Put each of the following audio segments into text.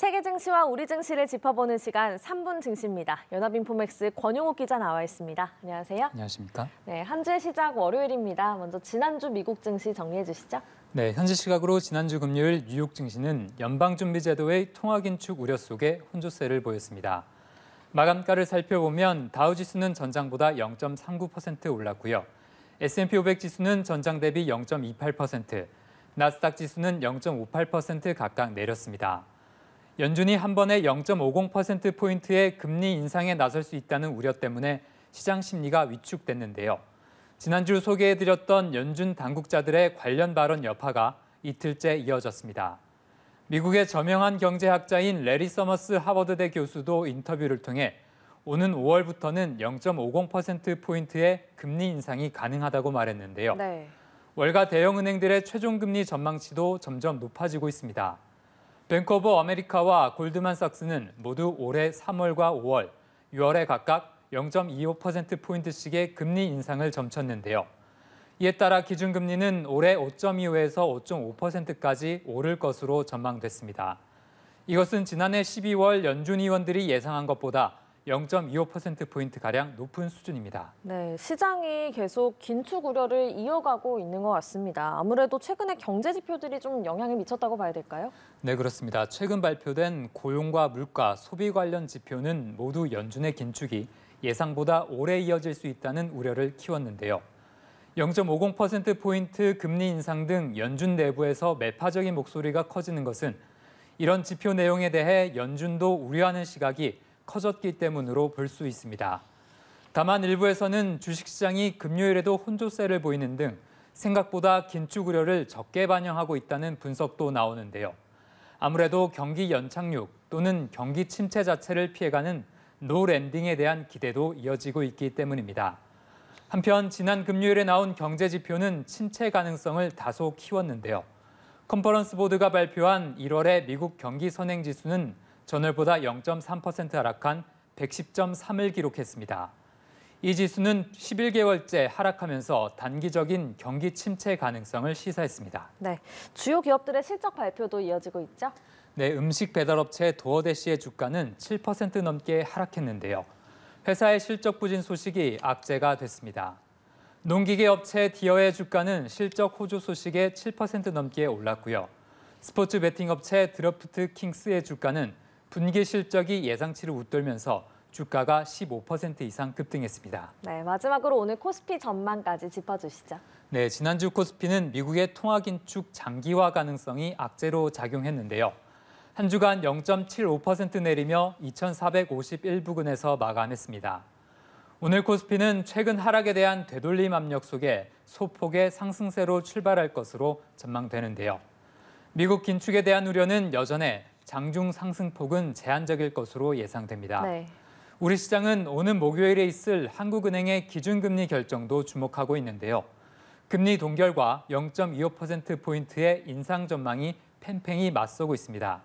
세계 증시와 우리 증시를 짚어보는 시간 3분 증시입니다. 연합인포맥스 권용욱 기자 나와 있습니다. 안녕하세요. 안녕하십니까? 네, 한 주의 시작 월요일입니다. 먼저 지난주 미국 증시 정리해 주시죠. 네, 현지 시각으로 지난주 금요일 뉴욕 증시는 연방준비제도의 통화긴축 우려 속에 혼조세를 보였습니다. 마감가를 살펴보면 다우지수는 전장보다 0.39% 올랐고요. S&P 500 지수는 전장 대비 0.28%, 나스닥 지수는 0.58% 각각 내렸습니다. 연준이 한 번에 0.50%포인트의 금리 인상에 나설 수 있다는 우려 때문에 시장 심리가 위축됐는데요. 지난주 소개해드렸던 연준 당국자들의 관련 발언 여파가 이틀째 이어졌습니다. 미국의 저명한 경제학자인 레리 서머스 하버드대 교수도 인터뷰를 통해 오는 5월부터는 0.50%포인트의 금리 인상이 가능하다고 말했는데요. 네. 월가 대형은행들의 최종금리 전망치도 점점 높아지고 있습니다. 뱅크 오브 아메리카와 골드만삭스는 모두 올해 3월과 5월, 6월에 각각 0.25%포인트씩의 금리 인상을 점쳤는데요. 이에 따라 기준금리는 올해 5.25에서 5.5%까지 오를 것으로 전망됐습니다. 이것은 지난해 12월 연준 의원들이 예상한 것보다 0.25%포인트가량 높은 수준입니다. 네, 시장이 계속 긴축 우려를 이어가고 있는 것 같습니다. 아무래도 최근에 경제 지표들이 좀 영향을 미쳤다고 봐야 될까요? 네, 그렇습니다. 최근 발표된 고용과 물가, 소비 관련 지표는 모두 연준의 긴축이 예상보다 오래 이어질 수 있다는 우려를 키웠는데요. 0.50%포인트 금리 인상 등 연준 내부에서 매파적인 목소리가 커지는 것은 이런 지표 내용에 대해 연준도 우려하는 시각이 커졌기 때문으로 볼 수 있습니다. 다만 일부에서는 주식시장이 금요일에도 혼조세를 보이는 등 생각보다 긴축 우려를 적게 반영하고 있다는 분석도 나오는데요. 아무래도 경기 연착륙 또는 경기 침체 자체를 피해가는 노 랜딩에 대한 기대도 이어지고 있기 때문입니다. 한편 지난 금요일에 나온 경제 지표는 침체 가능성을 다소 키웠는데요. 컨퍼런스 보드가 발표한 1월의 미국 경기 선행 지수는 전월보다 0.3% 하락한 110.3을 기록했습니다. 이 지수는 11개월째 하락하면서 단기적인 경기 침체 가능성을 시사했습니다. 네, 주요 기업들의 실적 발표도 이어지고 있죠? 네, 음식 배달업체 도어대시의 주가는 7% 넘게 하락했는데요. 회사의 실적 부진 소식이 악재가 됐습니다. 농기계 업체 디어의 주가는 실적 호조 소식에 7% 넘게 올랐고요. 스포츠 베팅 업체 드래프트 킹스의 주가는 분기 실적이 예상치를 웃돌면서 주가가 15% 이상 급등했습니다. 네, 마지막으로 오늘 코스피 전망까지 짚어주시죠. 네, 지난주 코스피는 미국의 통화 긴축 장기화 가능성이 악재로 작용했는데요. 한 주간 0.75% 내리며 2,451부근에서 마감했습니다. 오늘 코스피는 최근 하락에 대한 되돌림 압력 속에 소폭의 상승세로 출발할 것으로 전망되는데요. 미국 긴축에 대한 우려는 여전해 장중 상승폭은 제한적일 것으로 예상됩니다. 네. 우리 시장은 오는 목요일에 있을 한국은행의 기준금리 결정도 주목하고 있는데요. 금리 동결과 0.25%포인트의 인상 전망이 팽팽히 맞서고 있습니다.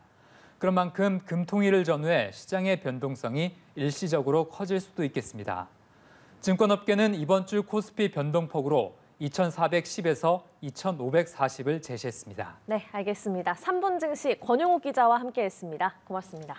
그런 만큼 금통일을 전후해 시장의 변동성이 일시적으로 커질 수도 있겠습니다. 증권업계는 이번 주 코스피 변동폭으로 2,410에서 2,540을 제시했습니다. 네, 알겠습니다. 3분 증시 권용욱 기자와 함께했습니다. 고맙습니다.